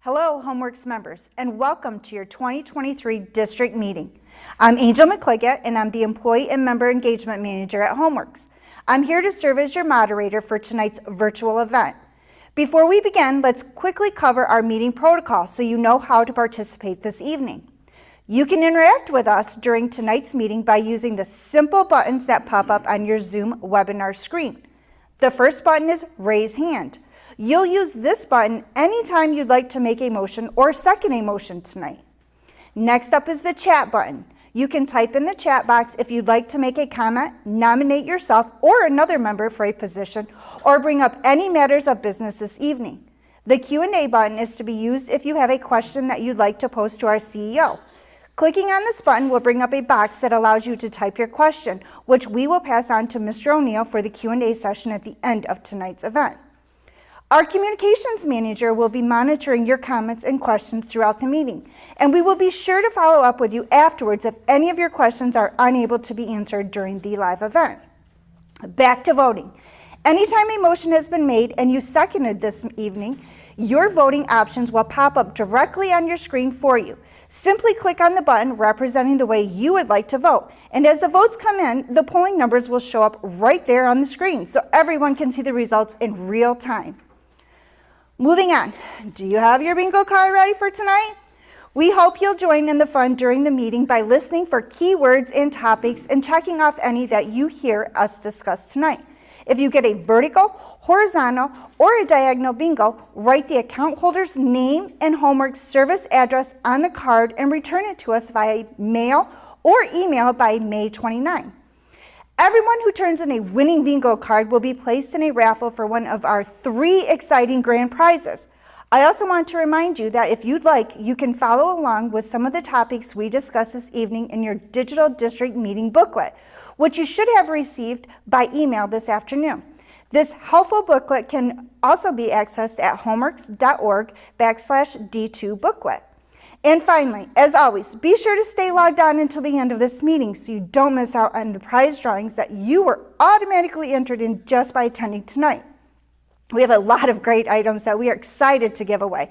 Hello, HomeWorks members, and welcome to your 2023 district meeting. I'm Angel McCliggett, and I'm the Employee and Member Engagement Manager at HomeWorks. I'm here to serve as your moderator for tonight's virtual event. Before we begin, let's quickly cover our meeting protocol so you know how to participate this evening. You can interact with us during tonight's meeting by using the simple buttons that pop up on your Zoom webinar screen. The first button is Raise Hand. You'll use this button anytime you'd like to make a motion or second a motion tonight. Next up is the chat button. You can type in the chat box if you'd like to make a comment, nominate yourself or another member for a position, or bring up any matters of business this evening. The Q&A button is to be used if you have a question that you'd like to pose to our CEO. Clicking on this button will bring up a box that allows you to type your question, which we will pass on to Mr. O'Neill for the Q&A session at the end of tonight's event. Our communications manager will be monitoring your comments and questions throughout the meeting, and we will be sure to follow up with you afterwards if any of your questions are unable to be answered during the live event. Back to voting. Anytime a motion has been made and you seconded this evening, your voting options will pop up directly on your screen for you. Simply click on the button representing the way you would like to vote, and as the votes come in, the polling numbers will show up right there on the screen so everyone can see the results in real time. Moving on, do you have your bingo card ready for tonight? We hope you'll join in the fun during the meeting by listening for keywords and topics and checking off any that you hear us discuss tonight. If you get a vertical, horizontal, or a diagonal bingo, write the account holder's name and HomeWorks service address on the card and return it to us via mail or email by May 29. Everyone who turns in a winning bingo card will be placed in a raffle for one of our 3 exciting grand prizes. I also want to remind you that if you'd like, you can follow along with some of the topics we discussed this evening in your digital district meeting booklet, which you should have received by email this afternoon. This helpful booklet can also be accessed at homeworks.org/D2 booklet. And finally, as always, be sure to stay logged on until the end of this meeting so you don't miss out on the prize drawings that you were automatically entered in just by attending tonight. We have a lot of great items that we are excited to give away,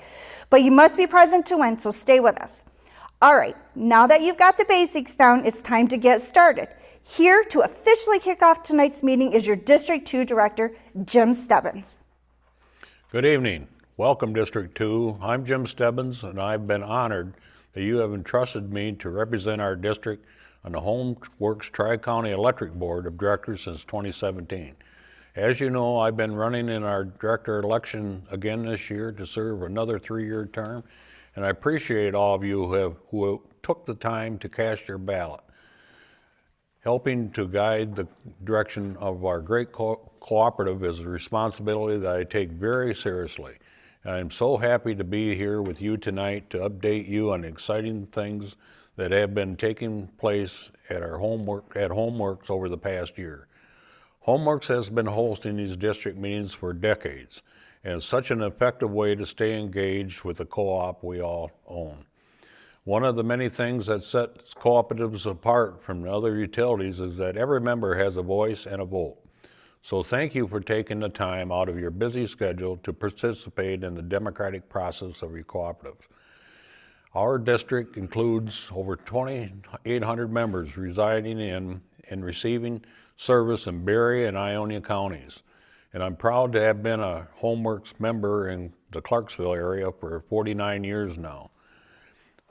but you must be present to win, so stay with us. All right, now that you've got the basics down, it's time to get started. Here to officially kick off tonight's meeting is your District 2 Director, Jim Stebbins. Good evening. Welcome, District 2. I'm Jim Stebbins, and I've been honored that you have entrusted me to represent our district on the HomeWorks Tri-County Electric Board of Directors since 2017. As you know, I've been running in our director election again this year to serve another 3-year term, and I appreciate all of you who took the time to cast your ballot. Helping to guide the direction of our great cooperative is a responsibility that I take very seriously. I'm so happy to be here with you tonight to update you on exciting things that have been taking place at our HomeWorks over the past year. HomeWorks has been hosting these district meetings for decades, and it's such an effective way to stay engaged with the co-op we all own. One of the many things that sets cooperatives apart from the other utilities is that every member has a voice and a vote. So thank you for taking the time out of your busy schedule to participate in the democratic process of your cooperative. Our district includes over 2,800 members residing in and receiving service in Berry and Ionia counties. And I'm proud to have been a HomeWorks member in the Clarksville area for 49 years now.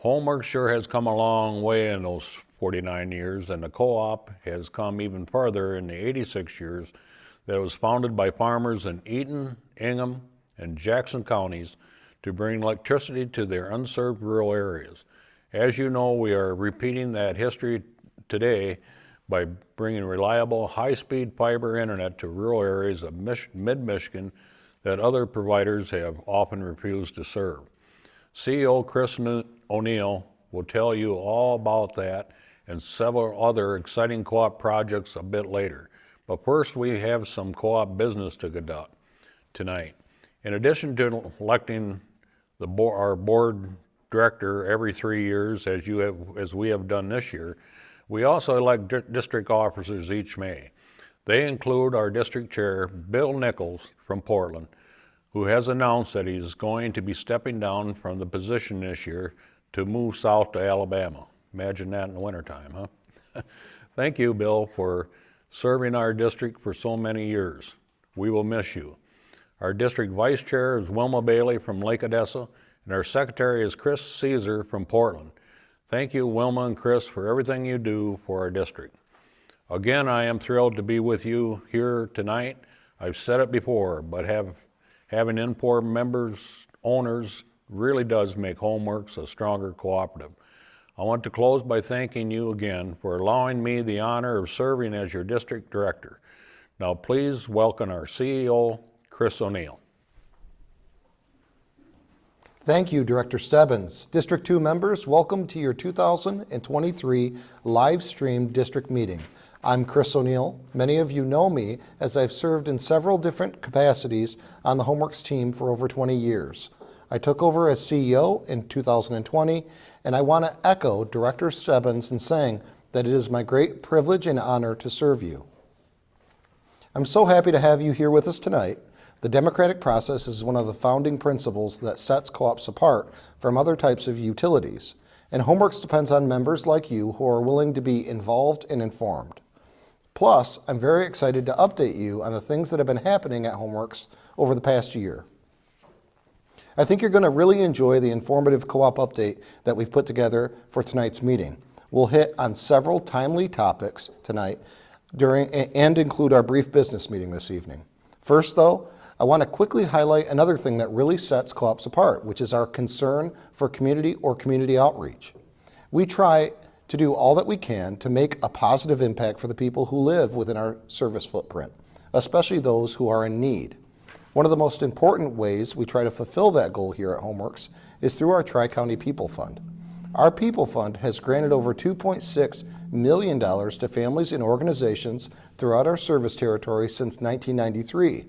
HomeWorks sure has come a long way in those 49 years, and the co-op has come even further in the 86 years that it was founded by farmers in Eaton, Ingham, and Jackson counties to bring electricity to their unserved rural areas. As you know, we are repeating that history today by bringing reliable, high-speed fiber internet to rural areas of mid-Michigan that other providers have often refused to serve. CEO Chris O'Neill will tell you all about that and several other exciting co-op projects a bit later. But first, we have some co-op business to conduct tonight. In addition to electing our board director every 3 years, as we have done this year, we also elect district officers each May. They include our district chair, Bill Nichols from Portland, who has announced that he's going to be stepping down from the position this year to move south to Alabama. Imagine that in the wintertime, huh? Thank you, Bill, for serving our district for so many years. We will miss you. Our district vice chair is Wilma Bailey from Lake Odessa, and our secretary is Chris Caesar from Portland. Thank you, Wilma and Chris, for everything you do for our district. Again, I am thrilled to be with you here tonight. I've said it before, but having informed members, owners, really does make Homeworks a stronger cooperative. I want to close by thanking you again for allowing me the honor of serving as your district director. Now please welcome our CEO, Chris O'Neill. Thank you, Director Stebbins. District 2 members, welcome to your 2023 live-streamed district meeting. I'm Chris O'Neill. Many of you know me as I've served in several different capacities on the Homeworks team for over 20 years. I took over as CEO in 2020, and I want to echo Director Stebbins in saying that it is my great privilege and honor to serve you. I'm so happy to have you here with us tonight. The democratic process is one of the founding principles that sets co-ops apart from other types of utilities, and Homeworks depends on members like you who are willing to be involved and informed. Plus, I'm very excited to update you on the things that have been happening at Homeworks over the past year. I think you're going to really enjoy the informative co-op update that we've put together for tonight's meeting. We'll hit on several timely topics tonight and include our brief business meeting this evening. First, though, I want to quickly highlight another thing that really sets co-ops apart, which is our concern for community or community outreach. We try to do all that we can to make a positive impact for the people who live within our service footprint, especially those who are in need. One of the most important ways we try to fulfill that goal here at Homeworks is through our Tri-County People Fund. Our People Fund has granted over $2.6 million to families and organizations throughout our service territory since 1993.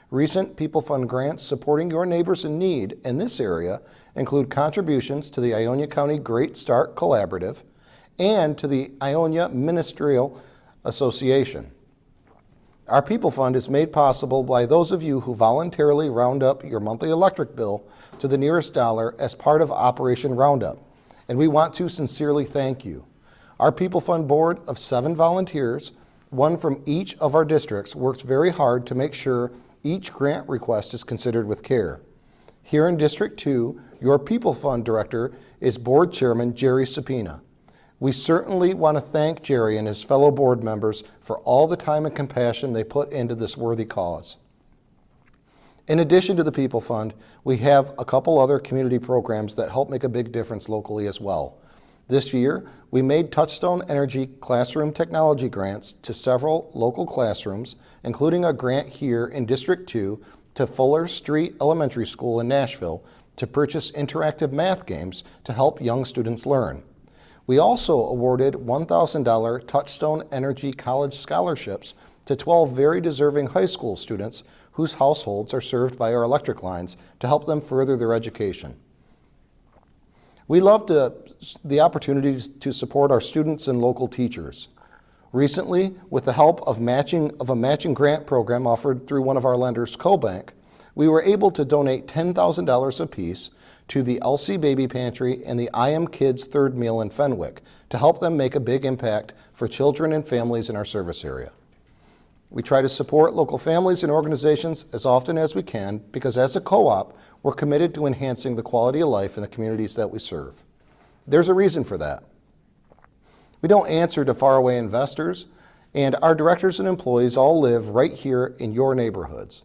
Recent People Fund grants supporting your neighbors in need in this area include contributions to the Ionia County Great Start Collaborative and to the Ionia Ministerial Association. Our People Fund is made possible by those of you who voluntarily round up your monthly electric bill to the nearest dollar as part of Operation Roundup, and we want to sincerely thank you. Our People Fund board of 7 volunteers, one from each of our districts, works very hard to make sure each grant request is considered with care. Here in District 2, your People Fund Director is Board Chairman Jerry Sapina. We certainly want to thank Jerry and his fellow board members for all the time and compassion they put into this worthy cause. In addition to the People Fund, we have a couple other community programs that help make a big difference locally as well. This year, we made Touchstone Energy classroom technology grants to several local classrooms, including a grant here in District 2 to Fuller Street Elementary School in Nashville to purchase interactive math games to help young students learn. We also awarded $1,000 Touchstone Energy College scholarships to 12 very deserving high school students whose households are served by our electric lines to help them further their education. We love the opportunities to support our students and local teachers. Recently, with the help of a matching grant program offered through one of our lenders, CoBank, we were able to donate $10,000 apiece to the Elsie Baby Pantry and the I Am Kids Third Meal in Fenwick to help them make a big impact for children and families in our service area. We try to support local families and organizations as often as we can because as a co-op, we're committed to enhancing the quality of life in the communities that we serve. There's a reason for that. We don't answer to faraway investors, and our directors and employees all live right here in your neighborhoods.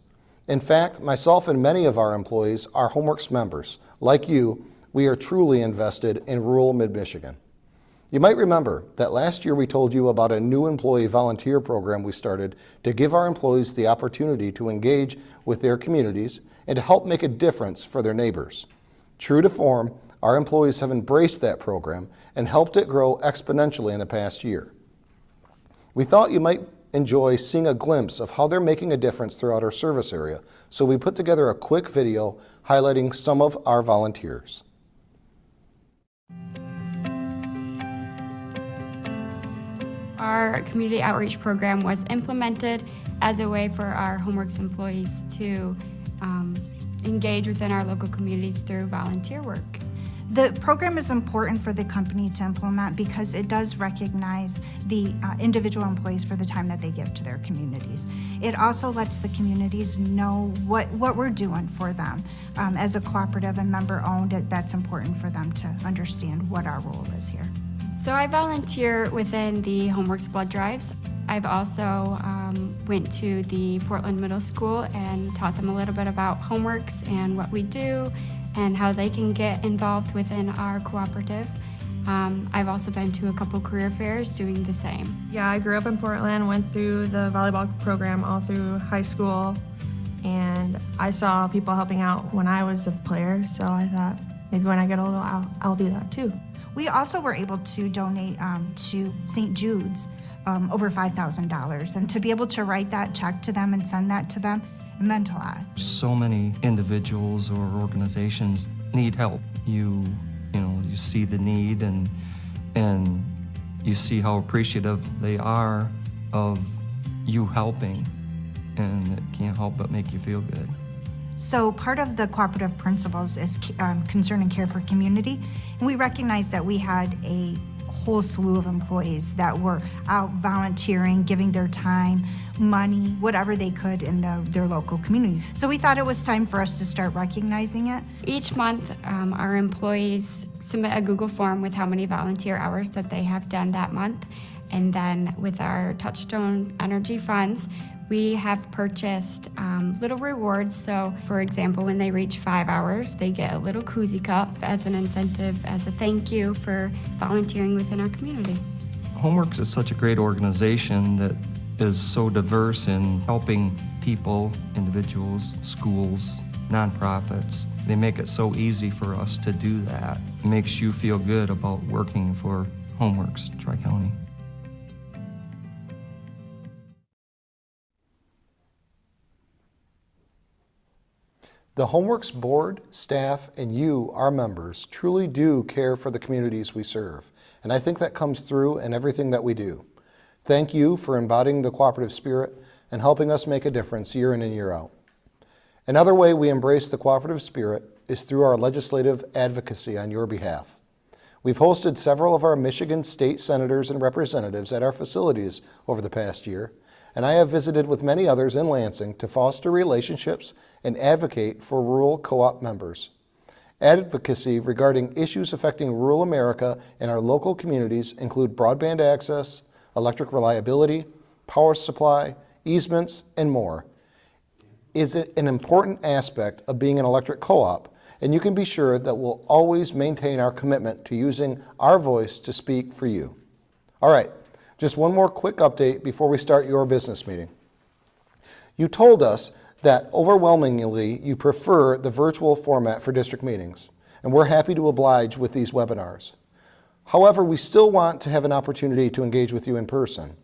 In fact, myself and many of our employees are Homeworks members. Like you, we are truly invested in rural mid-Michigan. You might remember that last year we told you about a new employee volunteer program we started to give our employees the opportunity to engage with their communities and to help make a difference for their neighbors. True to form, our employees have embraced that program and helped it grow exponentially in the past year. We thought you might enjoy seeing a glimpse of how they're making a difference throughout our service area, so we put together a quick video highlighting some of our volunteers. Our community outreach program was implemented as a way for our Homeworks employees to engage within our local communities through volunteer work. The program is important for the company to implement because it does recognize the individual employees for the time that they give to their communities. It also lets the communities know what we're doing for them. As a cooperative and member-owned, that's important for them to understand what our role is here. So I volunteer within the Homeworks blood drives. I've also went to the Portland Middle School and taught them a little bit about Homeworks and what we do and how they can get involved within our cooperative. I've also been to a couple career fairs doing the same. Yeah, I grew up in Portland, went through the volleyball program all through high school, and I saw people helping out when I was a player, so I thought maybe when I get older, I'll do that too. We also were able to donate to St. Jude's over $5,000, and to be able to write that check to them and send that to them, it meant a lot. So many individuals or organizations need help. You see the need and you see how appreciative they are of you helping, and it can't help but make you feel good. So part of the cooperative principles is concern and care for community, and we recognized that we had a whole slew of employees that were out volunteering, giving their time, money, whatever they could in their local communities. So we thought it was time for us to start recognizing it. Each month, our employees submit a Google form with how many volunteer hours that they have done that month. And then with our Touchstone Energy funds, we have purchased little rewards. So for example, when they reach 5 hours, they get a little koozie cup as an incentive, as a thank you for volunteering within our community. Homeworks is such a great organization that is so diverse in helping people, individuals, schools, nonprofits. They make it so easy for us to do that. It makes you feel good about working for Homeworks Tri-County. The Homeworks board, staff, and you, our members, truly do care for the communities we serve. And I think that comes through in everything that we do. Thank you for embodying the cooperative spirit and helping us make a difference year in and year out. Another way we embrace the cooperative spirit is through our legislative advocacy on your behalf. We've hosted several of our Michigan state senators and representatives at our facilities over the past year, and I have visited with many others in Lansing to foster relationships and advocate for rural co-op members. Advocacy regarding issues affecting rural America and our local communities include broadband access, electric reliability, power supply, easements, and more. Is it an important aspect of being an electric co-op, and you can be sure that we'll always maintain our commitment to using our voice to speak for you. All right. Just one more quick update before we start your business meeting. You told us that overwhelmingly you prefer the virtual format for district meetings, and we're happy to oblige with these webinars. However, we still want to have an opportunity to engage with you in person.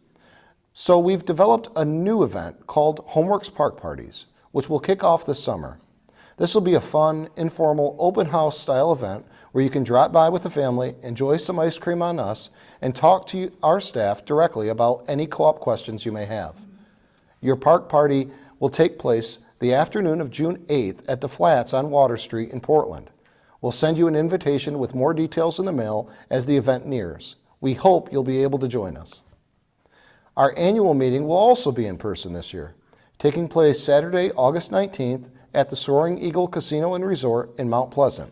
So we've developed a new event called Homeworks Park Parties, which will kick off this summer. This will be a fun, informal, open house style event where you can drop by with the family, enjoy some ice cream on us, and talk to our staff directly about any co-op questions you may have. Your park party will take place the afternoon of June 8th at the Flats on Water Street in Portland. We'll send you an invitation with more details in the mail as the event nears. We hope you'll be able to join us. Our annual meeting will also be in person this year, taking place Saturday, August 19th at the Soaring Eagle Casino and Resort in Mount Pleasant.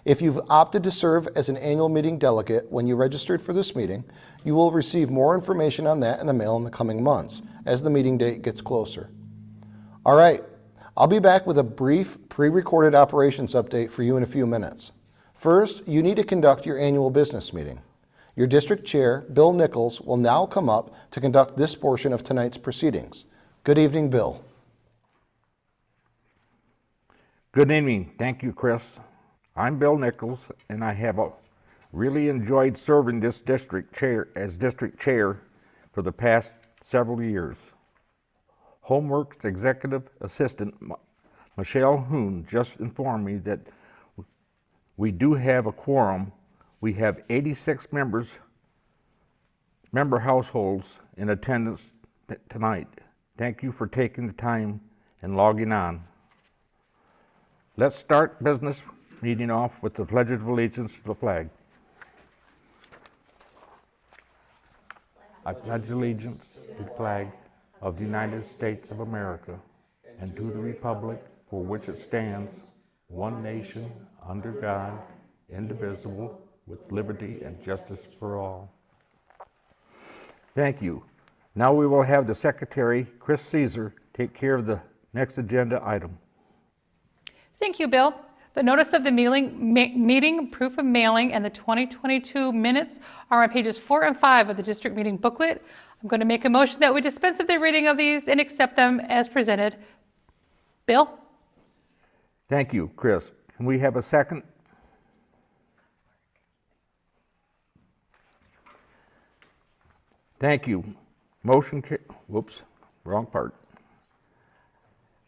If you've opted to serve as an annual meeting delegate when you registered for this meeting, you will receive more information on that in the mail in the coming months as the meeting date gets closer. All right, I'll be back with a brief pre-recorded operations update for you in a few minutes. First, you need to conduct your annual business meeting. Your district chair, Bill Nichols, will now come up to conduct this portion of tonight's proceedings. Good evening, Bill. Good evening. Thank you, Chris. I'm Bill Nichols, and I have really enjoyed serving this district chair for the past several years. Homeworks Executive Assistant Michelle Hoon just informed me that we do have a quorum. We have 86 member households in attendance tonight. Thank you for taking the time and logging on. Let's start business meeting off with the Pledge of Allegiance to the flag. I pledge allegiance to the flag of the United States of America and to the republic for which it stands, one nation, under God, indivisible, with liberty and justice for all. Thank you. Now we will have the Secretary, Chris Caesar, take care of the next agenda item. Thank you, Bill. The notice of the meeting, proof of mailing, and the 2022 minutes are on pages 4 and 5 of the district meeting booklet. I'm going to make a motion that we dispense with the reading of these and accept them as presented. Bill? Thank you, Chris. Can we have a second? Thank you. Whoops, wrong part.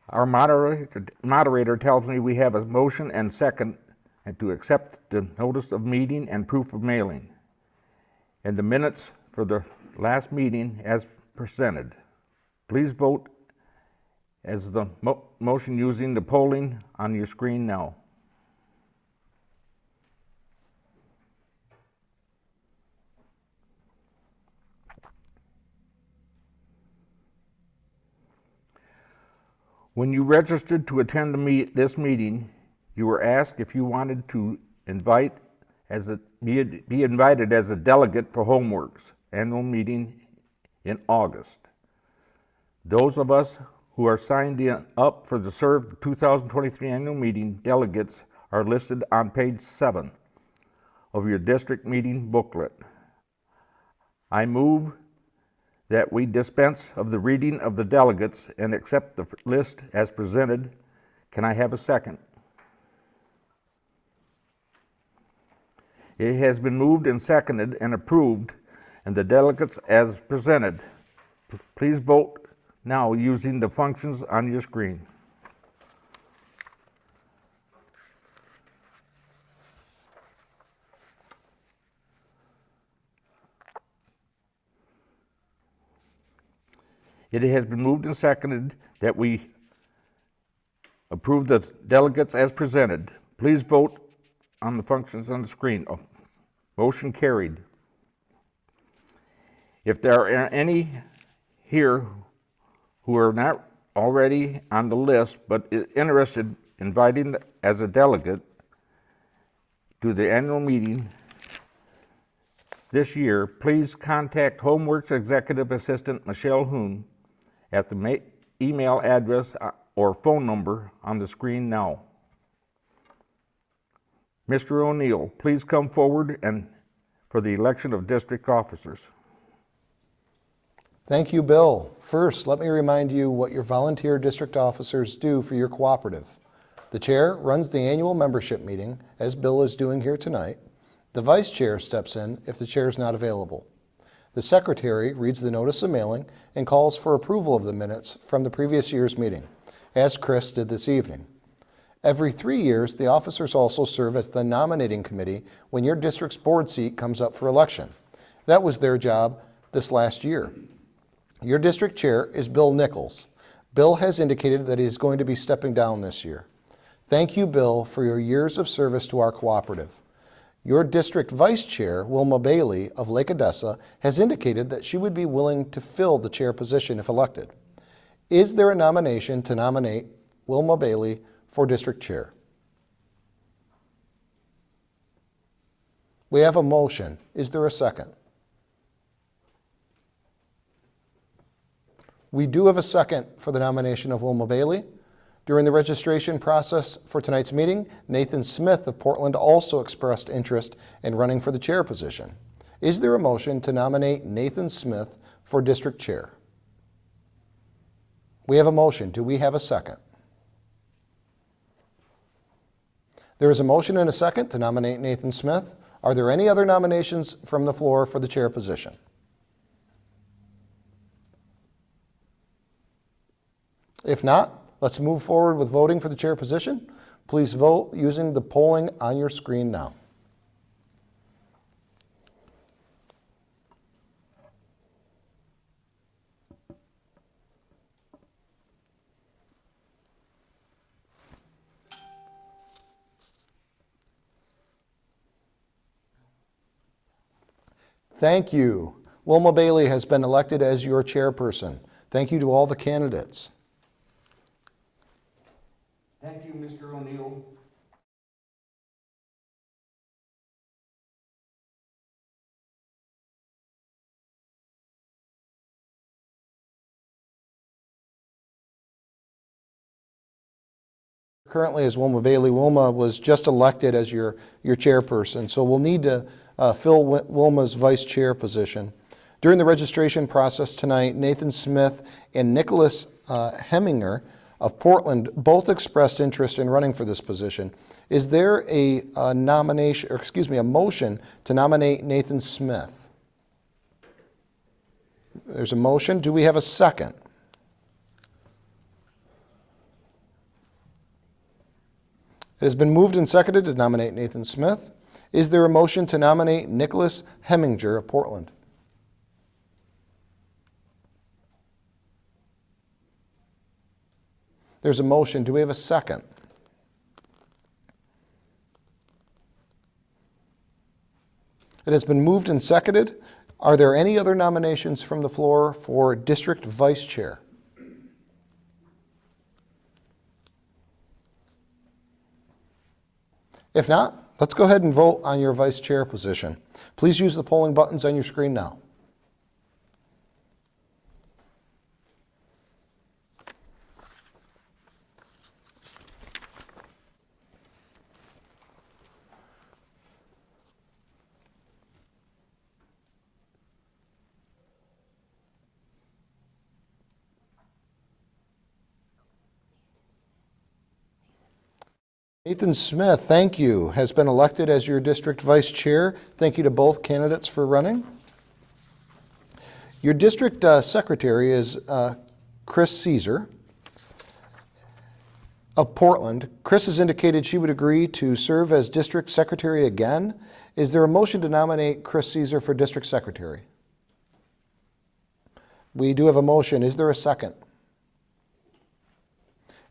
Our moderator tells me we have a motion and second and to accept the notice of meeting and proof of mailing and the minutes for the last meeting as presented. Please vote as the motion using the polling on your screen now. When you registered to attend this meeting, you were asked if you wanted to be invited as a delegate for Homeworks annual meeting in August. Those of us who are signed up for the serve 2023 annual meeting delegates are listed on page 7 of your district meeting booklet. I move that we dispense of the reading of the delegates and accept the list as presented. Can I have a second? It has been moved and seconded and approved, and the delegates as presented. Please vote now using the functions on your screen. It has been moved and seconded that we approve the delegates as presented. Please vote on the functions on the screen. Motion carried. If there are any here who are not already on the list but interested in inviting as a delegate to the annual meeting this year, please contact Homeworks Executive Assistant Michelle Hoon at the email address or phone number on the screen now. Mr. O'Neill, please come forward and for the election of district officers. Thank you, Bill. First, let me remind you what your volunteer district officers do for your cooperative. The chair runs the annual membership meeting, as Bill is doing here tonight. The vice chair steps in if the chair is not available. The secretary reads the notice of mailing and calls for approval of the minutes from the previous year's meeting, as Chris did this evening. Every 3 years, the officers also serve as the nominating committee when your district's board seat comes up for election. That was their job this last year. Your district chair is Bill Nichols. Bill has indicated that he is going to be stepping down this year. Thank you, Bill, for your years of service to our cooperative. Your district vice chair, Wilma Bailey of Lake Odessa, has indicated that she would be willing to fill the chair position if elected. Is there a nomination to nominate Wilma Bailey for district chair? We have a motion. Is there a second? We do have a second for the nomination of Wilma Bailey. During the registration process for tonight's meeting, Nathan Smith of Portland also expressed interest in running for the chair position. Is there a motion to nominate Nathan Smith for district chair? We have a motion. Do we have a second? There is a motion and a second to nominate Nathan Smith. Are there any other nominations from the floor for the chair position? If not, let's move forward with voting for the chair position. Please vote using the polling on your screen now. Thank you. Wilma Bailey has been elected as your chairperson. Thank you to all the candidates. Thank you, Mr. O'Neill. Currently is Wilma Bailey. Wilma was just elected as your chairperson, so we'll need to fill Wilma's vice chair position. During the registration process tonight, Nathan Smith and Nicholas Heminger of Portland both expressed interest in running for this position. Is there a motion to nominate Nathan Smith? There's a motion. Do we have a second? It has been moved and seconded to nominate Nathan Smith. Is there a motion to nominate Nicholas Heminger of Portland? There's a motion. Do we have a second? It has been moved and seconded. Are there any other nominations from the floor for district vice chair? If not, let's go ahead and vote on your vice chair position. Please use the polling buttons on your screen now. Nathan Smith, thank you, has been elected as your district vice chair. Thank you to both candidates for running. Your district secretary is Chris Caesar of Portland. Chris has indicated she would agree to serve as district secretary again. Is there a motion to nominate Chris Caesar for district secretary? We do have a motion. Is there a second?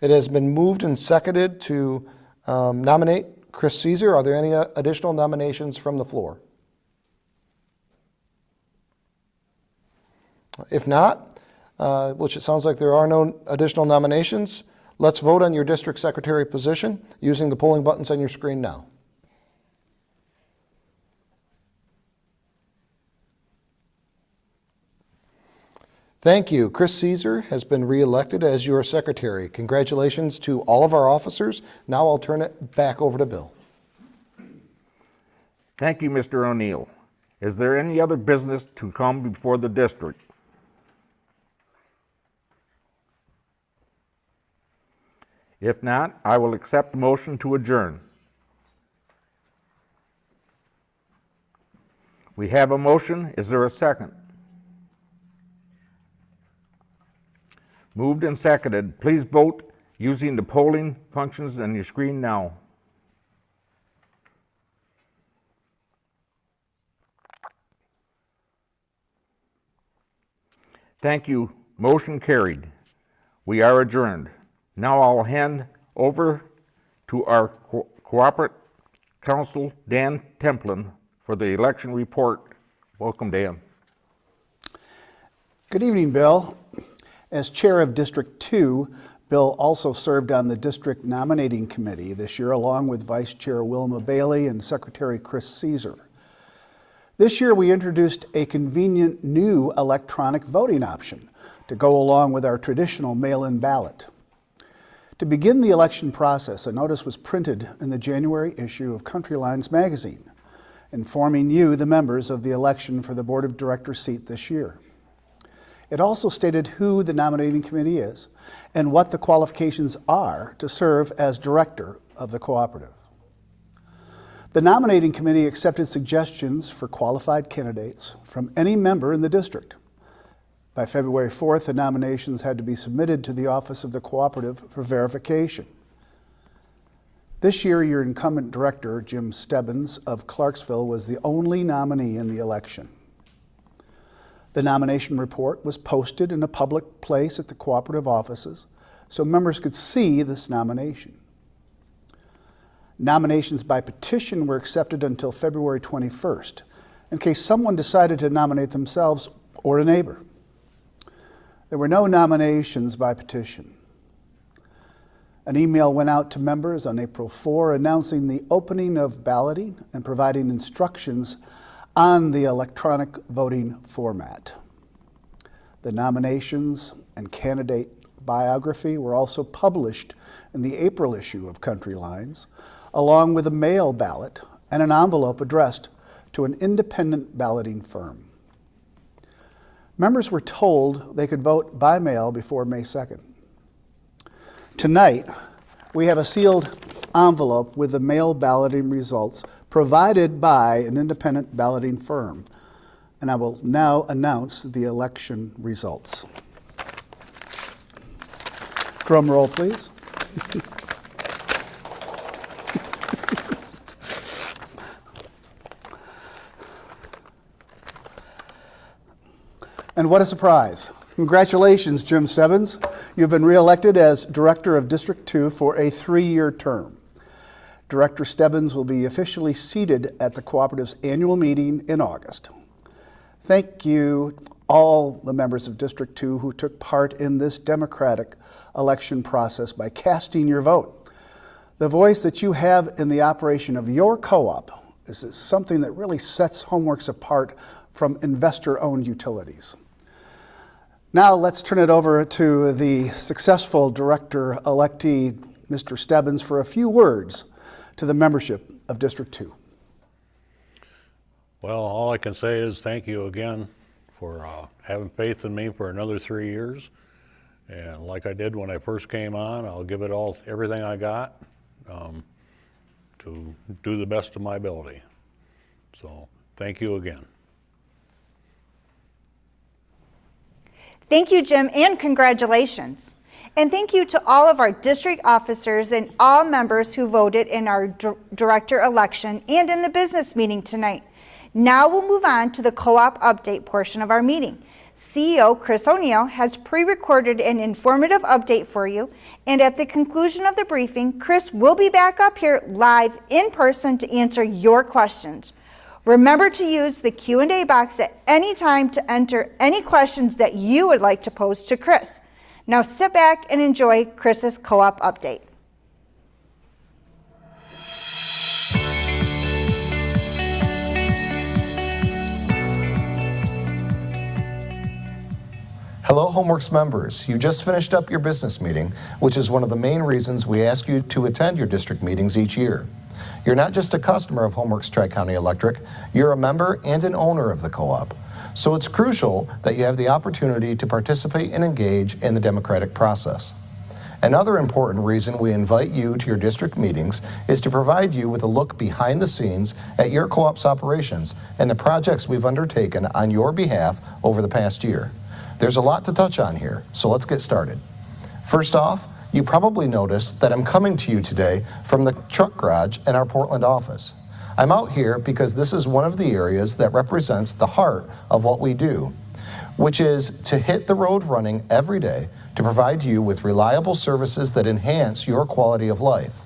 It has been moved and seconded to nominate Chris Caesar. Are there any additional nominations from the floor? If not, which it sounds like there are no additional nominations, let's vote on your district secretary position using the polling buttons on your screen now. Thank you. Chris Caesar has been re-elected as your secretary. Congratulations to all of our officers. Now I'll turn it back over to Bill. Thank you, Mr. O'Neill. Is there any other business to come before the district? If not, I will accept the motion to adjourn. We have a motion. Is there a second? Moved and seconded. Please vote using the polling functions on your screen now. Thank you. Motion carried. We are adjourned. Now I'll hand over to our cooperative counsel, Dan Templin, for the election report. Welcome, Dan. Good evening, Bill. As chair of District 2, Bill also served on the district nominating committee this year, along with Vice Chair Wilma Bailey and Secretary Chris Caesar. This year, we introduced a convenient new electronic voting option to go along with our traditional mail-in ballot. To begin the election process, a notice was printed in the January issue of Country Lines magazine, informing you, the members, of the election for the Board of Directors seat this year. It also stated who the nominating committee is and what the qualifications are to serve as director of the cooperative. The nominating committee accepted suggestions for qualified candidates from any member in the district. By February 4th, the nominations had to be submitted to the office of the cooperative for verification. This year, your incumbent director, Jim Stebbins of Clarksville, was the only nominee in the election. The nomination report was posted in a public place at the cooperative offices so members could see this nomination. Nominations by petition were accepted until February 21st, in case someone decided to nominate themselves or a neighbor. There were no nominations by petition. An email went out to members on April 4 announcing the opening of balloting and providing instructions on the electronic voting format. The nominations and candidate biography were also published in the April issue of Country Lines, along with a mail ballot and an envelope addressed to an independent balloting firm. Members were told they could vote by mail before May 2nd. Tonight, we have a sealed envelope with the mail balloting results provided by an independent balloting firm, and I will now announce the election results. Drum roll, please. And what a surprise. Congratulations, Jim Stebbins. You've been reelected as Director of District 2 for a 3-year term. Director Stebbins will be officially seated at the Cooperative's annual meeting in August. Thank you, all the members of District 2 who took part in this democratic election process by casting your vote. The voice that you have in the operation of your co-op is something that really sets HomeWorks apart from investor-owned utilities. Now let's turn it over to the successful director-electee, Mr. Stebbins, for a few words to the membership of District 2. Well, all I can say is thank you again for having faith in me for another 3 years. And like I did when I first came on, I'll give it everything I got to do the best of my ability. So thank you again. Thank you, Jim, and congratulations. And thank you to all of our district officers and all members who voted in our director election and in the business meeting tonight. Now we'll move on to the co-op update portion of our meeting. CEO Chris O'Neill has pre-recorded an informative update for you, and at the conclusion of the briefing, Chris will be back up here live in person to answer your questions. Remember to use the Q&A box at any time to enter any questions that you would like to pose to Chris. Now sit back and enjoy Chris's co-op update. Hello, HomeWorks members. You just finished up your business meeting, which is one of the main reasons we ask you to attend your district meetings each year. You're not just a customer of HomeWorks Tri-County Electric, you're a member and an owner of the co-op. So it's crucial that you have the opportunity to participate and engage in the democratic process. Another important reason we invite you to your district meetings is to provide you with a look behind the scenes at your co-op's operations and the projects we've undertaken on your behalf over the past year. There's a lot to touch on here, so let's get started. First off, you probably noticed that I'm coming to you today from the truck garage in our Portland office. I'm out here because this is one of the areas that represents the heart of what we do, which is to hit the road running every day to provide you with reliable services that enhance your quality of life.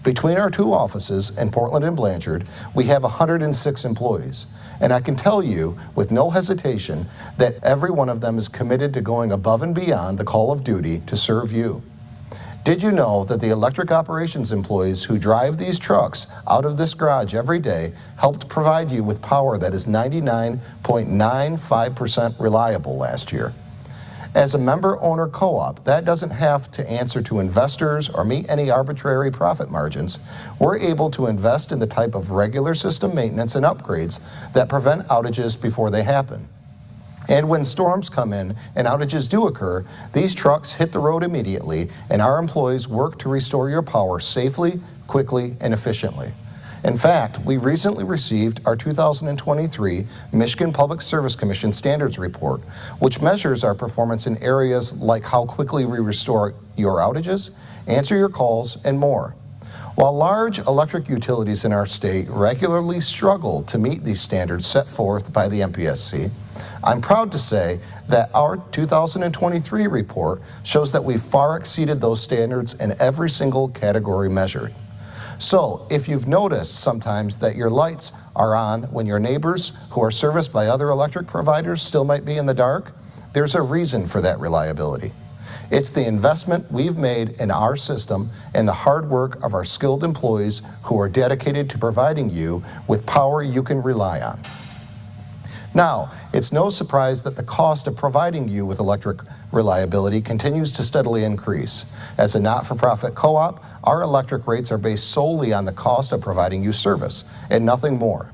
Between our two offices in Portland and Blanchard, we have 106 employees, and I can tell you with no hesitation that every one of them is committed to going above and beyond the call of duty to serve you. Did you know that the electric operations employees who drive these trucks out of this garage every day helped provide you with power that is 99.95% reliable last year? As a member-owner co-op, that doesn't have to answer to investors or meet any arbitrary profit margins. We're able to invest in the type of regular system maintenance and upgrades that prevent outages before they happen. And when storms come in and outages do occur, these trucks hit the road immediately, and our employees work to restore your power safely, quickly, and efficiently. In fact, we recently received our 2023 Michigan Public Service Commission Standards Report, which measures our performance in areas like how quickly we restore your outages, answer your calls, and more. While large electric utilities in our state regularly struggle to meet these standards set forth by the MPSC, I'm proud to say that our 2023 report shows that we far exceeded those standards in every single category measured. So if you've noticed sometimes that your lights are on when your neighbors who are serviced by other electric providers still might be in the dark, there's a reason for that reliability. It's the investment we've made in our system and the hard work of our skilled employees who are dedicated to providing you with power you can rely on. Now, it's no surprise that the cost of providing you with electric reliability continues to steadily increase. As a not-for-profit co-op, our electric rates are based solely on the cost of providing you service and nothing more.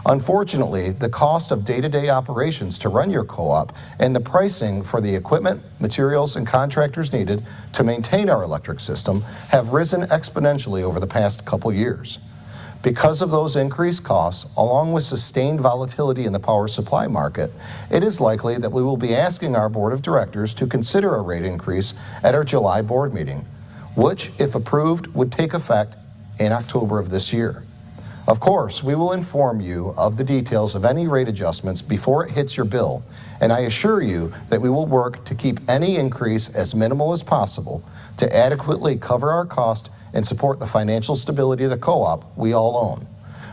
Unfortunately, the cost of day-to-day operations to run your co-op and the pricing for the equipment, materials, and contractors needed to maintain our electric system have risen exponentially over the past couple years. Because of those increased costs, along with sustained volatility in the power supply market, it is likely that we will be asking our board of directors to consider a rate increase at our July board meeting, which, if approved, would take effect in October of this year. Of course, we will inform you of the details of any rate adjustments before it hits your bill, and I assure you that we will work to keep any increase as minimal as possible to adequately cover our cost and support the financial stability of the co-op we all own.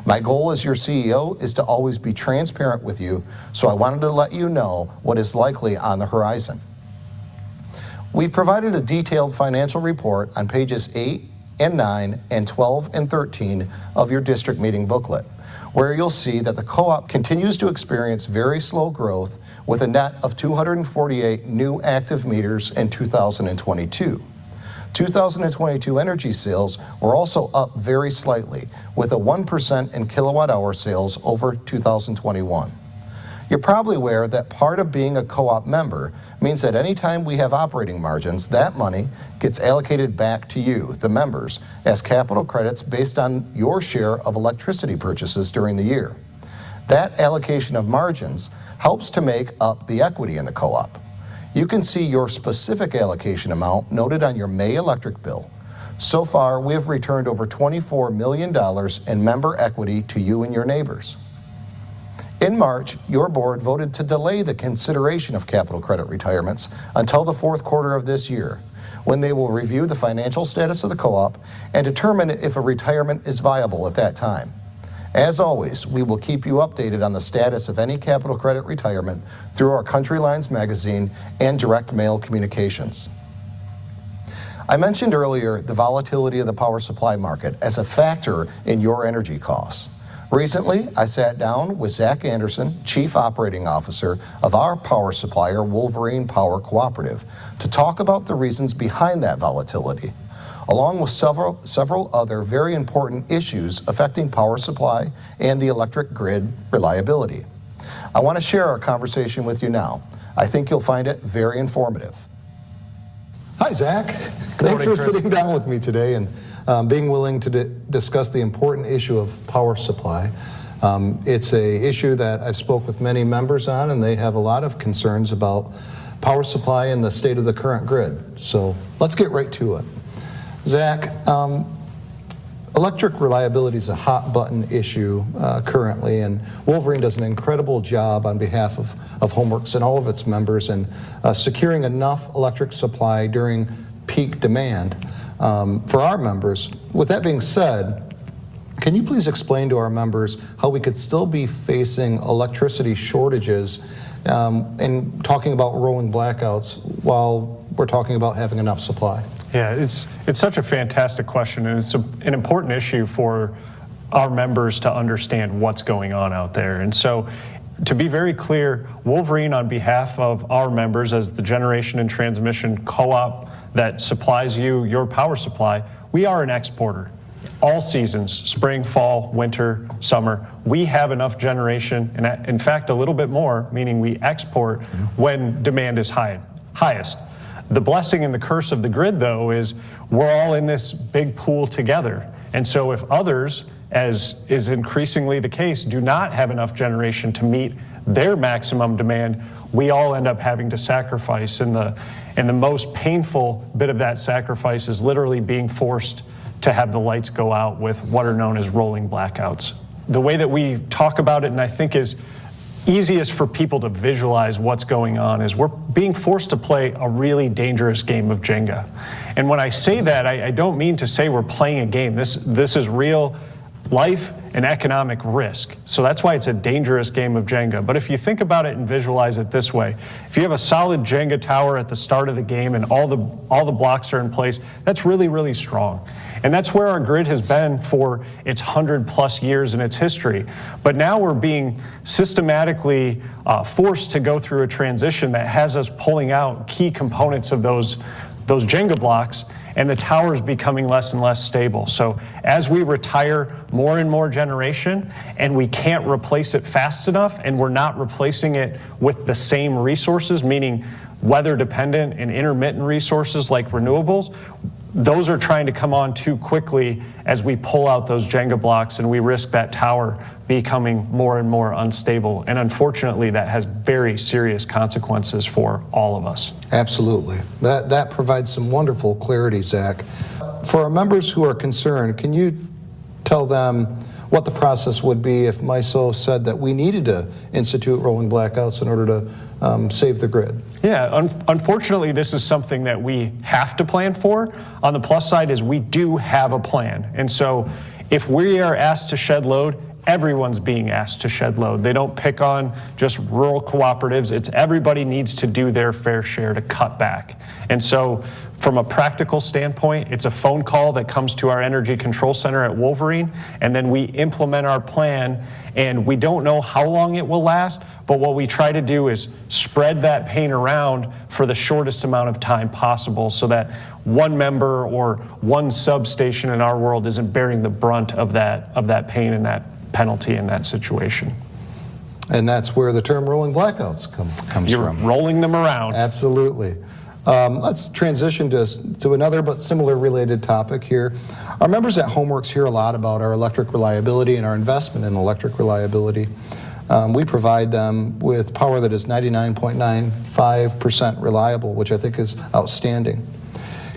My goal as your CEO is to always be transparent with you, so I wanted to let you know what is likely on the horizon. We've provided a detailed financial report on pages 8 and 9 and 12 and 13 of your district meeting booklet, where you'll see that the co-op continues to experience very slow growth with a net of 248 new active meters in 2022. 2022 energy sales were also up very slightly, with a 1% in kilowatt-hour sales over 2021. You're probably aware that part of being a co-op member means that anytime we have operating margins, that money gets allocated back to you, the members, as capital credits based on your share of electricity purchases during the year. That allocation of margins helps to make up the equity in the co-op. You can see your specific allocation amount noted on your May electric bill. So far, we have returned over $24 million in member equity to you and your neighbors. In March, your board voted to delay the consideration of capital credit retirements until the fourth quarter of this year, when they will review the financial status of the co-op and determine if a retirement is viable at that time. As always, we will keep you updated on the status of any capital credit retirement through our Country Lines magazine and direct mail communications. I mentioned earlier the volatility of the power supply market as a factor in your energy costs. Recently, I sat down with Zach Anderson, Chief Operating Officer of our power supplier, Wolverine Power Cooperative, to talk about the reasons behind that volatility, along with several other very important issues affecting power supply and the electric grid reliability. I want to share our conversation with you now. I think you'll find it very informative. Hi, Zach. Thanks for sitting down with me today and being willing to discuss the important issue of power supply. It's an issue that I've spoke with many members on, and they have a lot of concerns about power supply and the state of the current grid. So let's get right to it. Zach, electric reliability is a hot button issue currently, and Wolverine does an incredible job on behalf of Homeworks and all of its members in securing enough electric supply during peak demand for our members. With that being said, can you please explain to our members how we could still be facing electricity shortages and talking about rolling blackouts while we're talking about having enough supply? Yeah, it's such a fantastic question, and it's an important issue for our members to understand what's going on out there. And so, to be very clear, Wolverine, on behalf of our members as the generation and transmission co-op that supplies you your power supply, we are an exporter. All seasons, spring, fall, winter, summer, we have enough generation, and in fact a little bit more, meaning we export when demand is highest. The blessing and the curse of the grid, though, is we're all in this big pool together. And so if others, as is increasingly the case, do not have enough generation to meet their maximum demand, we all end up having to sacrifice. And the most painful bit of that sacrifice is literally being forced to have the lights go out with what are known as rolling blackouts. The way that we talk about it, and I think is easiest for people to visualize what's going on is we're being forced to play a really dangerous game of Jenga. And when I say that, I don't mean to say we're playing a game. This is real life and economic risk. So that's why it's a dangerous game of Jenga. But if you think about it and visualize it this way, if you have a solid Jenga tower at the start of the game and all the blocks are in place, that's really, really strong. And that's where our grid has been for its 100+ years in its history. But now we're being systematically forced to go through a transition that has us pulling out key components of those Jenga blocks, and the tower is becoming less and less stable. So as we retire more and more generation and we can't replace it fast enough, and we're not replacing it with the same resources, meaning weather dependent and intermittent resources like renewables, those are trying to come on too quickly as we pull out those Jenga blocks, and we risk that tower becoming more and more unstable. And unfortunately, that has very serious consequences for all of us. Absolutely. That provides some wonderful clarity, Zach. For our members who are concerned, can you tell them what the process would be if MISO said that we needed to institute rolling blackouts in order to save the grid? Yeah, unfortunately, this is something that we have to plan for. On the plus side is we do have a plan. And so if we are asked to shed load, everyone's being asked to shed load. They don't pick on just rural cooperatives. It's everybody needs to do their fair share to cut back. And so from a practical standpoint, it's a phone call that comes to our Energy Control Center at Wolverine, and then we implement our plan, and we don't know how long it will last, but what we try to do is spread that pain around for the shortest amount of time possible so that one member or one substation in our world isn't bearing the brunt of that pain and that penalty in that situation. And that's where the term rolling blackouts comes You're from. rolling them around. Absolutely. Let's transition to another but similar related topic here. Our members at Homeworks hear a lot about our electric reliability and our investment in electric reliability. We provide them with power that is 99.95% reliable, which I think is outstanding.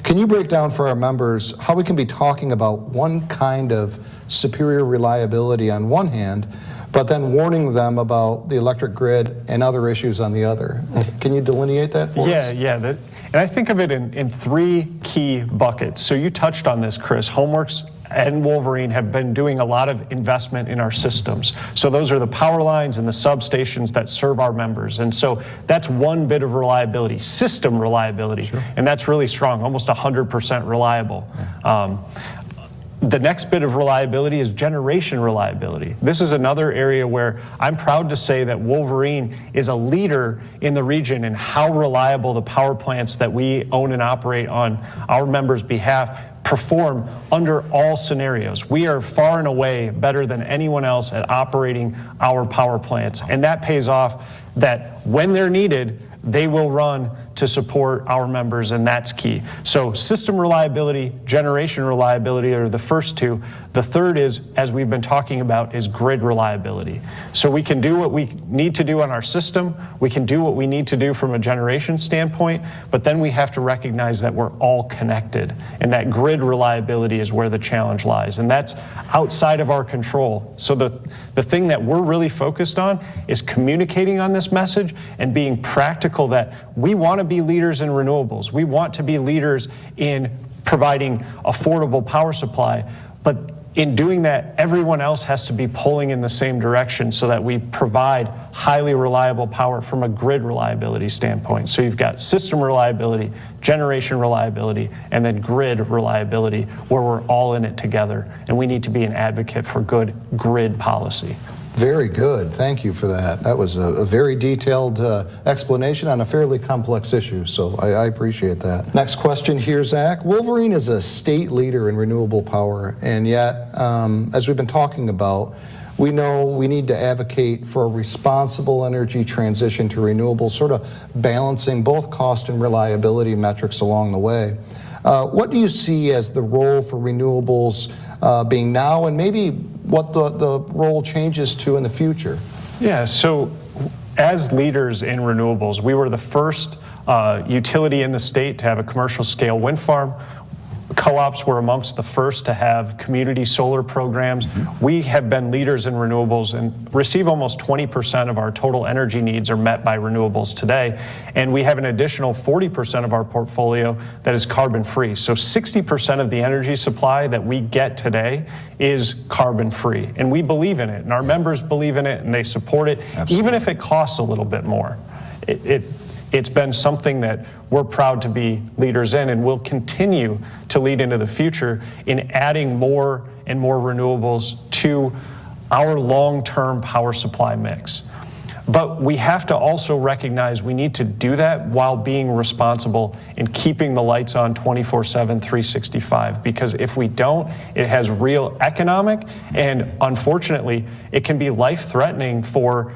Can you break down for our members how we can be talking about one kind of superior reliability on one hand, but then warning them about the electric grid and other issues on the other? Can you delineate that for us? Yeah. And I think of it in three key buckets. So you touched on this, Chris. Homeworks and Wolverine have been doing a lot of investment in our systems. So those are the power lines and the substations that serve our members. And so that's one bit of reliability, system reliability. Sure. And that's really strong, almost 100% reliable. Yeah. The next bit of reliability is generation reliability. This is another area where I'm proud to say that Wolverine is a leader in the region in how reliable the power plants that we own and operate on our members' behalf perform under all scenarios. We are far and away better than anyone else at operating our power plants, and that pays off that when they're needed, they will run to support our members, and that's key. So system reliability, generation reliability are the first two. The third is, as we've been talking about, is grid reliability. So we can do what we need to do on our system, we can do what we need to do from a generation standpoint, but then we have to recognize that we're all connected, and that grid reliability is where the challenge lies, and that's outside of our control. So the thing that we're really focused on is communicating on this message and being practical that we want to be leaders in renewables. We want to be leaders in providing affordable power supply, but in doing that, everyone else has to be pulling in the same direction so that we provide highly reliable power from a grid reliability standpoint. So you've got system reliability, generation reliability, and then grid reliability, where we're all in it together. And we need to be an advocate for good grid policy. Very good. Thank you for that. That was a very detailed explanation on a fairly complex issue, so I appreciate that. Next question here, Zach. Wolverine is a state leader in renewable power, and yet, as we've been talking about, we know we need to advocate for a responsible energy transition to renewables, sort of balancing both cost and reliability metrics along the way. What do you see as the role for renewables being now, and maybe what the role changes to in the future? Yeah, so as leaders in renewables, we were the first utility in the state to have a commercial scale wind farm. Co-ops were amongst the first to have community solar programs. We have been leaders in renewables and receive almost 20% of our total energy needs are met by renewables today. And we have an additional 40% of our portfolio that is carbon free. So 60% of the energy supply that we get today is carbon free. And we believe in it, and our members believe in it, and they support it, even if it costs a little bit more. It's been something that we're proud to be leaders in, and will continue to lead into the future in adding more and more renewables to our long-term power supply mix. But we have to also recognize we need to do that while being responsible and keeping the lights on 24/7, 365, because if we don't, it has real economic, and unfortunately, it can be life-threatening for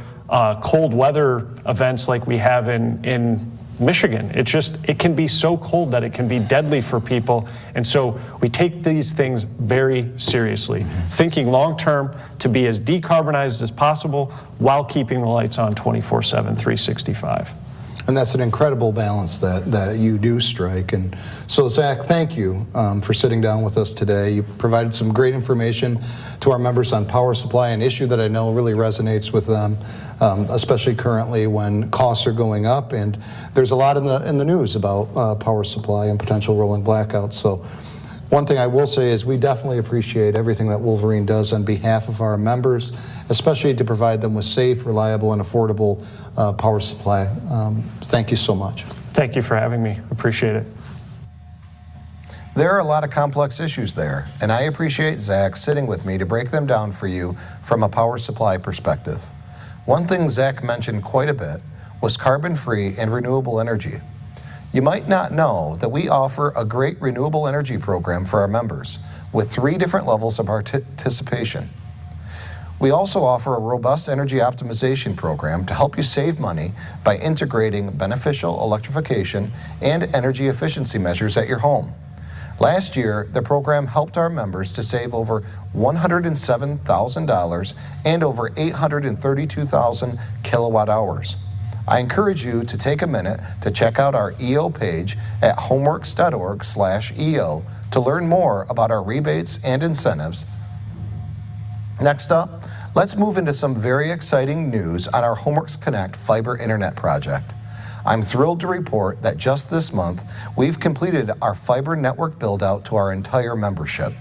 cold weather events like we have in Michigan. It can be so cold that it can be deadly for people. And so we take these things very seriously, thinking long-term to be as decarbonized as possible while keeping the lights on 24/7, 365. And that's an incredible balance that you do strike. And so, Zach, thank you for sitting down with us today. You provided some great information to our members on power supply, an issue that I know really resonates with them, especially currently when costs are going up. And there's a lot in the news about power supply and potential rolling blackouts. So one thing I will say is we definitely appreciate everything that Wolverine does on behalf of our members, especially to provide them with safe, reliable, and affordable power supply. Thank you so much. Thank you for having me. Appreciate it. There are a lot of complex issues there, and I appreciate Zach sitting with me to break them down for you from a power supply perspective. One thing Zach mentioned quite a bit was carbon-free and renewable energy. You might not know that we offer a great renewable energy program for our members with 3 different levels of participation. We also offer a robust energy optimization program to help you save money by integrating beneficial electrification and energy efficiency measures at your home. Last year, the program helped our members to save over $107,000 and over 832,000 kilowatt hours. I encourage you to take a minute to check out our EO page at homeworks.org/EO to learn more about our rebates and incentives. Next up, let's move into some very exciting news on our Homeworks Connect fiber internet project. I'm thrilled to report that just this month, we've completed our fiber network build-out to our entire membership.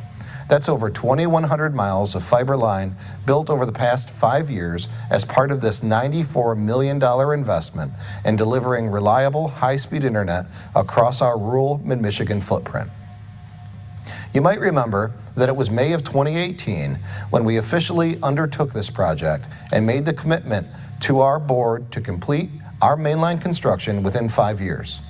That's over 2,100 miles of fiber line built over the past 5 years as part of this $94 million investment in delivering reliable, high-speed internet across our rural mid-Michigan footprint. You might remember that it was May of 2018 when we officially undertook this project and made the commitment to our board to complete our mainline construction within 5 years.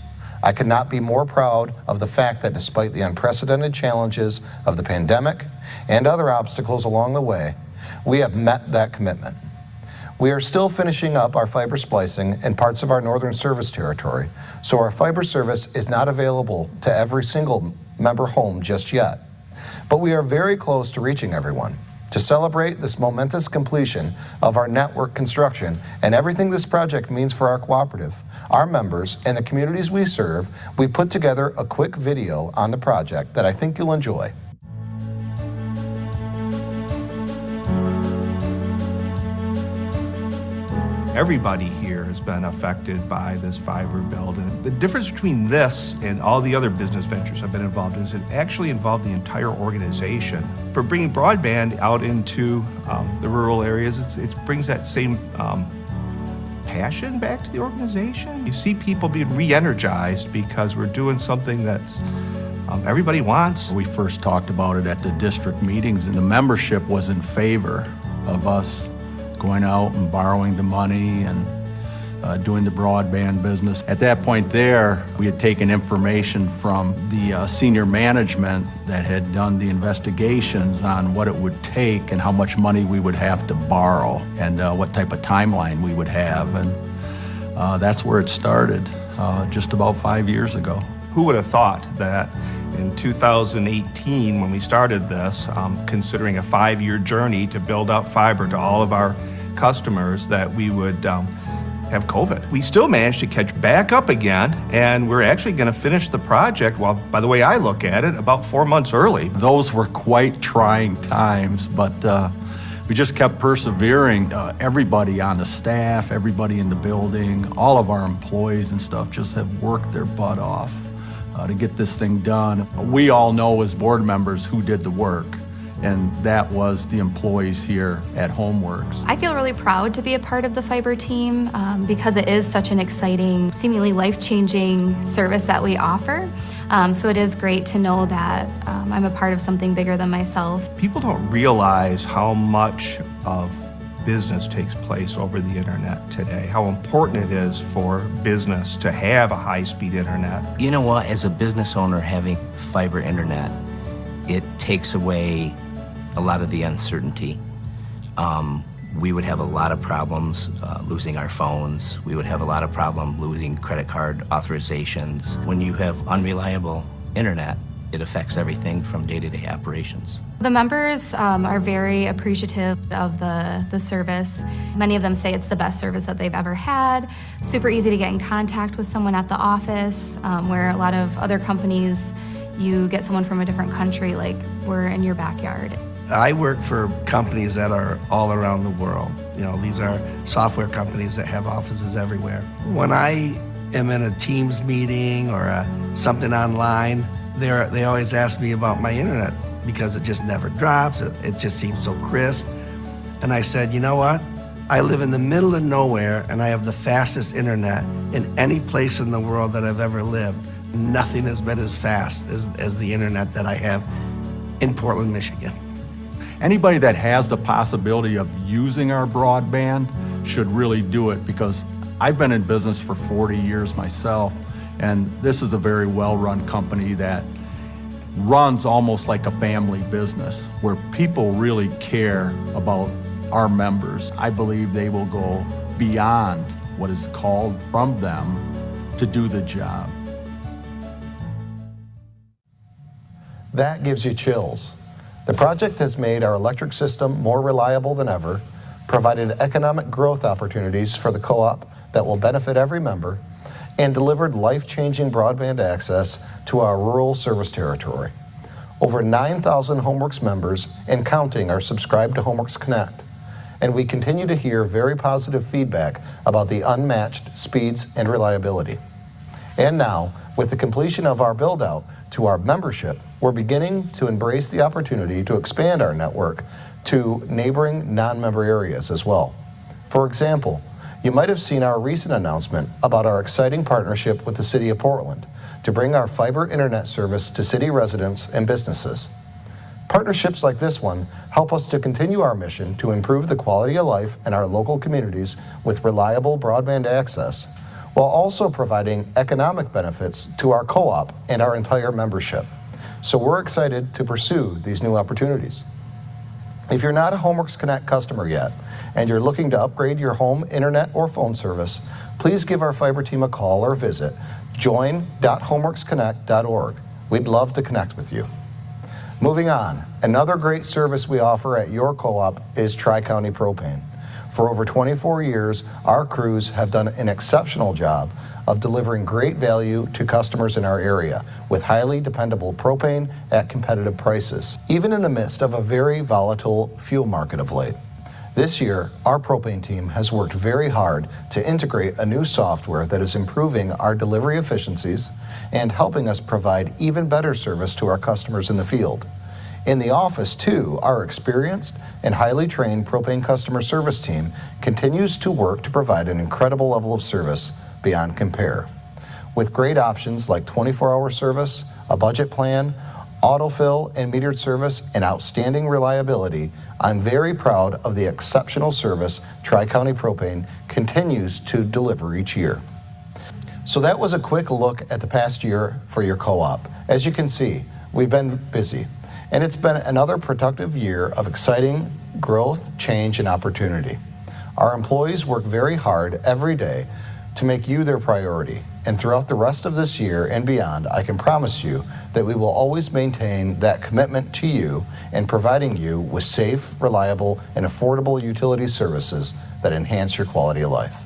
I could not be more proud of the fact that despite the unprecedented challenges of the pandemic and other obstacles along the way, we have met that commitment. We are still finishing up our fiber splicing in parts of our northern service territory, so our fiber service is not available to every single member home just yet. But we are very close to reaching everyone. To celebrate this momentous completion of our network construction and everything this project means for our cooperative, our members, and the communities we serve, we put together a quick video on the project that I think you'll enjoy. Everybody here has been affected by this fiber build. And the difference between this and all the other business ventures I've been involved in is it actually involved the entire organization. For bringing broadband out into the rural areas, it brings that same passion back to the organization. You see people being re-energized because we're doing something that's everybody wants. We first talked about it at the district meetings, and the membership was in favor of us going out and borrowing the money and doing the broadband business. At that point there, we had taken information from the senior management that had done the investigations on what it would take and how much money we would have to borrow and what type of timeline we would have. And that's where it started just about 5 years ago. Who would have thought that in 2018, when we started this, considering a 5-year journey to build out fiber to all of our customers, that we would have COVID. We still managed to catch back up again, and we're actually going to finish the project, well, by the way I look at it, about 4 months early. Those were quite trying times, but we just kept persevering. Everybody on the staff, everybody in the building, all of our employees and stuff just have worked their butt off to get this thing done. We all know as board members who did the work, and that was the employees here at HomeWorks. I feel really proud to be a part of the fiber team because it is such an exciting, seemingly life-changing service that we offer. So it is great to know that I'm a part of something bigger than myself. People don't realize how much of business takes place over the internet today, how important it is for business to have a high-speed internet. You know what, as a business owner, having fiber internet, it takes away a lot of the uncertainty. We would have a lot of problems losing our phones. We would have a lot of problem losing credit card authorizations. When you have unreliable internet, it affects everything from day-to-day operations. The members are very appreciative of the service. Many of them say it's the best service that they've ever had. Super easy to get in contact with someone at the office, where a lot of other companies, you get someone from a different country, like we're in your backyard. I work for companies that are all around the world. You know, these are software companies that have offices everywhere. When I am in a Teams meeting or something online, they always ask me about my internet because it just never drops. It just seems so crisp. And I said, you know what? I live in the middle of nowhere and I have the fastest internet in any place in the world that I've ever lived. Nothing has been as fast as the internet that I have in Portland, Michigan. Anybody that has the possibility of using our broadband should really do it, because I've been in business for 40 years myself, and this is a very well-run company that runs almost like a family business where people really care about our members. I believe they will go beyond what is called from them to do the job. That gives you chills. The project has made our electric system more reliable than ever, provided economic growth opportunities for the co-op that will benefit every member, and delivered life-changing broadband access to our rural service territory. Over 9,000 HomeWorks members and counting are subscribed to HomeWorks Connect, and we continue to hear very positive feedback about the unmatched speeds and reliability. And now, with the completion of our build-out to our membership, we're beginning to embrace the opportunity to expand our network to neighboring non-member areas as well. For example, you might have seen our recent announcement about our exciting partnership with the City of Portland to bring our fiber internet service to city residents and businesses. Partnerships like this one help us to continue our mission to improve the quality of life in our local communities with reliable broadband access, while also providing economic benefits to our co-op and our entire membership. So we're excited to pursue these new opportunities. If you're not a HomeWorks Connect customer yet, and you're looking to upgrade your home internet or phone service, please give our fiber team a call or visit join.homeworksconnect.org. We'd love to connect with you. Moving on, another great service we offer at your co-op is Tri-County Propane. For over 24 years, our crews have done an exceptional job of delivering great value to customers in our area with highly dependable propane at competitive prices, even in the midst of a very volatile fuel market of late. This year, our propane team has worked very hard to integrate a new software that is improving our delivery efficiencies and helping us provide even better service to our customers in the field. In the office, too, our experienced and highly trained propane customer service team continues to work to provide an incredible level of service beyond compare. With great options like 24-hour service, a budget plan, autofill and metered service, and outstanding reliability, I'm very proud of the exceptional service Tri-County Propane continues to deliver each year. So that was a quick look at the past year for your co-op. As you can see, we've been busy, and it's been another productive year of exciting growth, change, and opportunity. Our employees work very hard every day to make you their priority, and throughout the rest of this year and beyond, I can promise you that we will always maintain that commitment to you and providing you with safe, reliable, and affordable utility services that enhance your quality of life.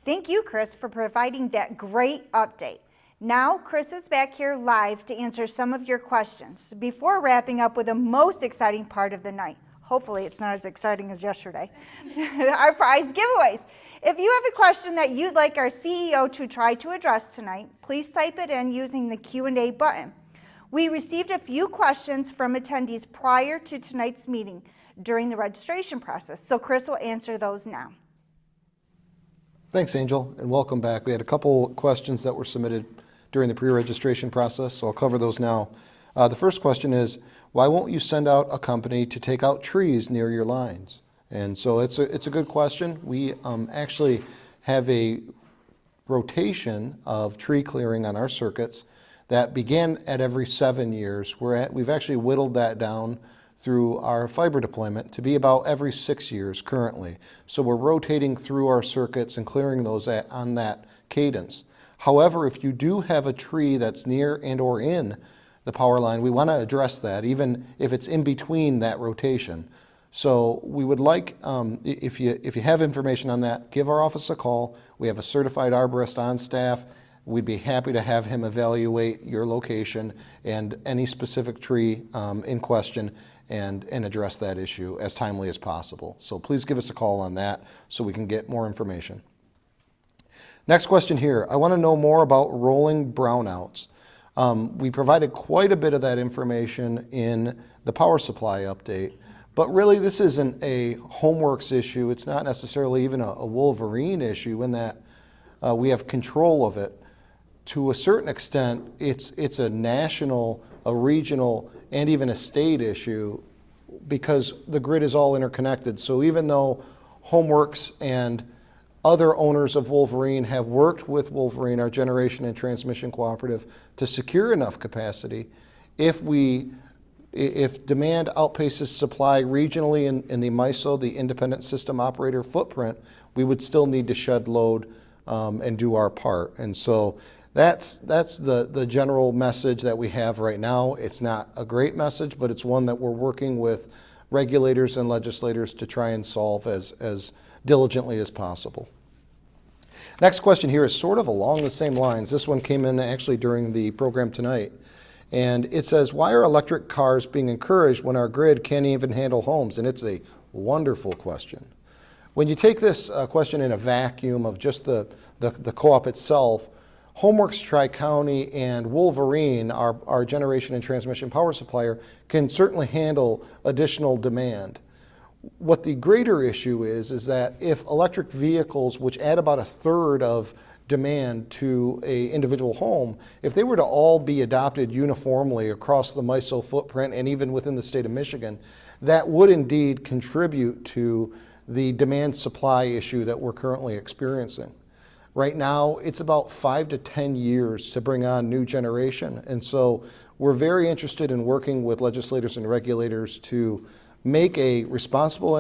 Thank you, Chris, for providing that great update. Now, Chris is back here live to answer some of your questions before wrapping up with the most exciting part of the night. Hopefully, it's not as exciting as yesterday. Our prize giveaways. If you have a question that you'd like our CEO to try to address tonight, please type it in using the Q&A button. We received a few questions from attendees prior to tonight's meeting during the registration process, so Chris will answer those now. Thanks, Angel, and welcome back. We had a couple questions that were submitted during the pre-registration process, so I'll cover those now. The first question is, why won't you send out a company to take out trees near your lines? And so it's a good question. We actually have a rotation of tree clearing on our circuits that began at every 7 years. We've actually whittled that down through our fiber deployment to be about every 6 years currently. So we're rotating through our circuits and clearing those on that cadence. However, if you do have a tree that's near and or in the power line, we want to address that even if it's in between that rotation. So we would like, if you have information on that, give our office a call. We have a certified arborist on staff. We'd be happy to have him evaluate your location and any specific tree in question and address that issue as timely as possible. So please give us a call on that so we can get more information. Next question here. I want to know more about rolling brownouts. We provided quite a bit of that information in the power supply update, but really this isn't a HomeWorks issue. It's not necessarily even a Wolverine issue in that we have control of it. To a certain extent, it's a national, a regional, and even a state issue because the grid is all interconnected. So even though HomeWorks and other owners of Wolverine have worked with Wolverine, our generation and transmission cooperative, to secure enough capacity, if demand outpaces supply regionally in the MISO, the independent system operator footprint, we would still need to shed load and do our part. And so that's the general message that we have right now. It's not a great message, but it's one that we're working with regulators and legislators to try and solve as diligently as possible. Next question here is sort of along the same lines. This one came in actually during the program tonight. And it says, why are electric cars being encouraged when our grid can't even handle homes? And it's a wonderful question. When you take this question in a vacuum of just the co-op itself, HomeWorks Tri-County and Wolverine, our generation and transmission power supplier, can certainly handle additional demand. What the greater issue is that if electric vehicles, which add about 1/3 of demand to an individual home, if they were to all be adopted uniformly across the MISO footprint and even within the state of Michigan, that would indeed contribute to the demand supply issue that we're currently experiencing. Right now, it's about 5 to 10 years to bring on new generation. And so we're very interested in working with legislators and regulators to make a responsible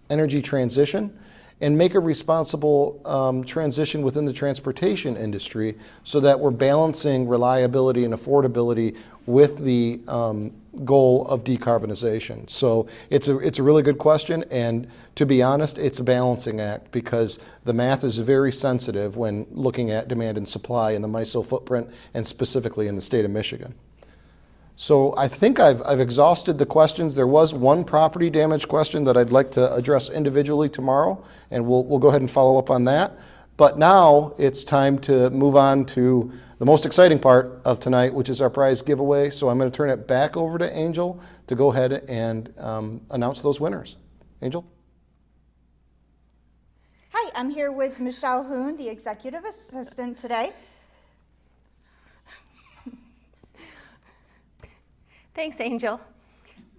energy transition and make a responsible transition within the transportation industry so that we're balancing reliability and affordability with the goal of decarbonization. So it's a really good question, and to be honest, it's a balancing act because the math is very sensitive when looking at demand and supply in the MISO footprint and specifically in the state of Michigan. So I think I've exhausted the questions. There was one property damage question that I'd like to address individually tomorrow, and we'll go ahead and follow up on that. But now it's time to move on to the most exciting part of tonight, which is our prize giveaway. So I'm going to turn it back over to Angel to go ahead and announce those winners. Angel? Hi, I'm here with Michelle Hoon, the executive assistant today. Thanks, Angel.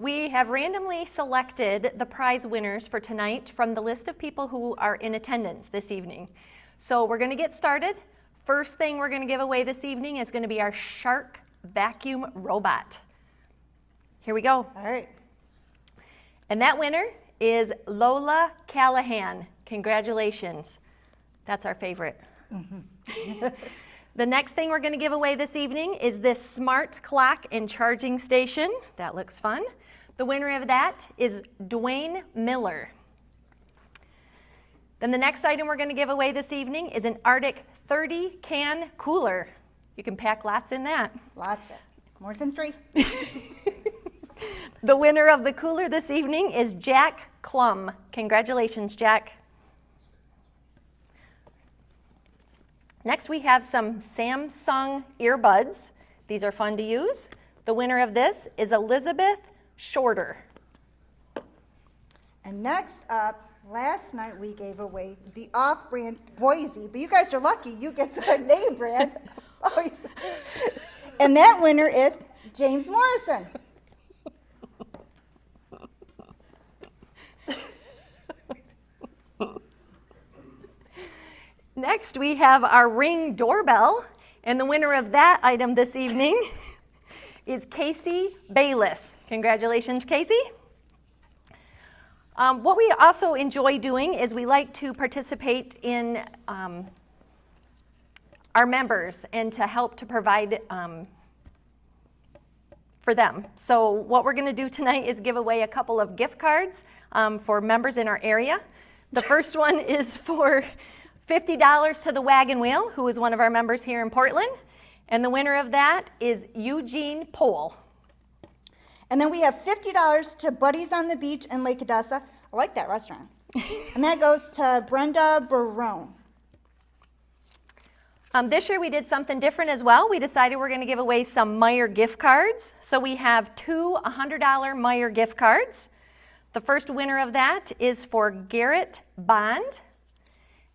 We have randomly selected the prize winners for tonight from the list of people who are in attendance this evening. So we're going to get started. First thing we're going to give away this evening is going to be our Shark vacuum robot. Here we go. All right. And that winner is Lola Callahan. Congratulations. That's our favorite. Mm-hmm. The next thing we're going to give away this evening is this smart clock and charging station. That looks fun. The winner of that is Dwayne Miller. Then the next item we're going to give away this evening is an Arctic 30 can cooler. You can pack lots in that. Lots of, more than 3. The winner of the cooler this evening is Jack Klum. Congratulations, Jack. Next, we have some Samsung earbuds. These are fun to use. The winner of this is Elizabeth Shorter. And next up, last night we gave away the off-brand Boise, but you guys are lucky, you get the name brand. And that winner is James Morrison. Next, we have our Ring doorbell, and the winner of that item this evening is Casey Bayless. Congratulations, Casey. What we also enjoy doing is we like to participate in our members and to help to provide for them. So what we're going to do tonight is give away a couple of gift cards for members in our area. The first one is for $50 to the Wagon Wheel, who is one of our members here in Portland. And the winner of that is Eugene Pohl. And then we have $50 to Buddies on the Beach in Lake Odessa. I like that restaurant. And that goes to Brenda Barone. This year we did something different as well. We decided we're going to give away some Meijer gift cards. So we have 2 $100 Meijer gift cards. The first winner of that is for Garrett Bond.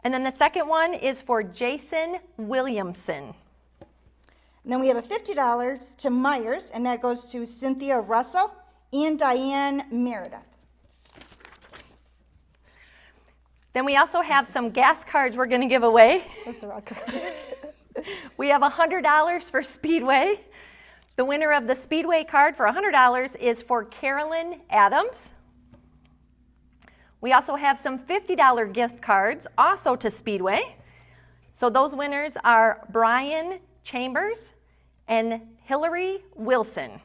And then the second one is for Jason Williamson. And then we have a $50 to Myers, and that goes to Cynthia Russell and Diane Meredith. Then we also have some gas cards we're going to give away. That's the rock card. We have $100 for Speedway. The winner of the Speedway card for $100 is for Carolyn Adams. We also have some $50 gift cards also to Speedway. So those winners are Brian Chambers and Hillary Wilson.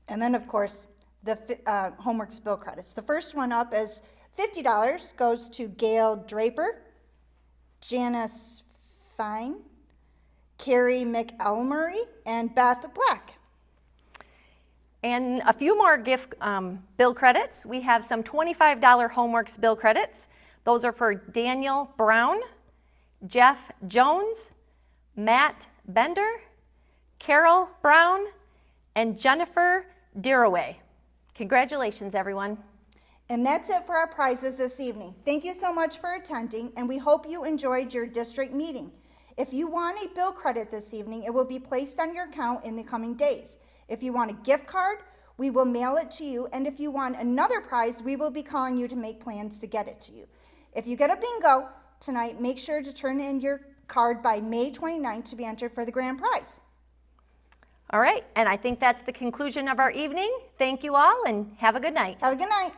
And then, of course, the Homeworks bill credits. The first one up is $50 goes to Gail Draper, Janice Fine, Carrie McElmurray, and Beth Black. And a few more gift bill credits. We have some $25 Homeworks bill credits. Those are for Daniel Brown, Jeff Jones, Matt Bender, Carol Brown, and Jennifer Diraway. Congratulations, everyone. And that's it for our prizes this evening. Thank you so much for attending, and we hope you enjoyed your district meeting. If you want a bill credit this evening, it will be placed on your account in the coming days. If you want a gift card, we will mail it to you, and if you want another prize, we will be calling you to make plans to get it to you. If you get a bingo tonight, make sure to turn in your card by May 29th to be entered for the grand prize. All right, and I think that's the conclusion of our evening. Thank you all, and have a good night. Have a good night.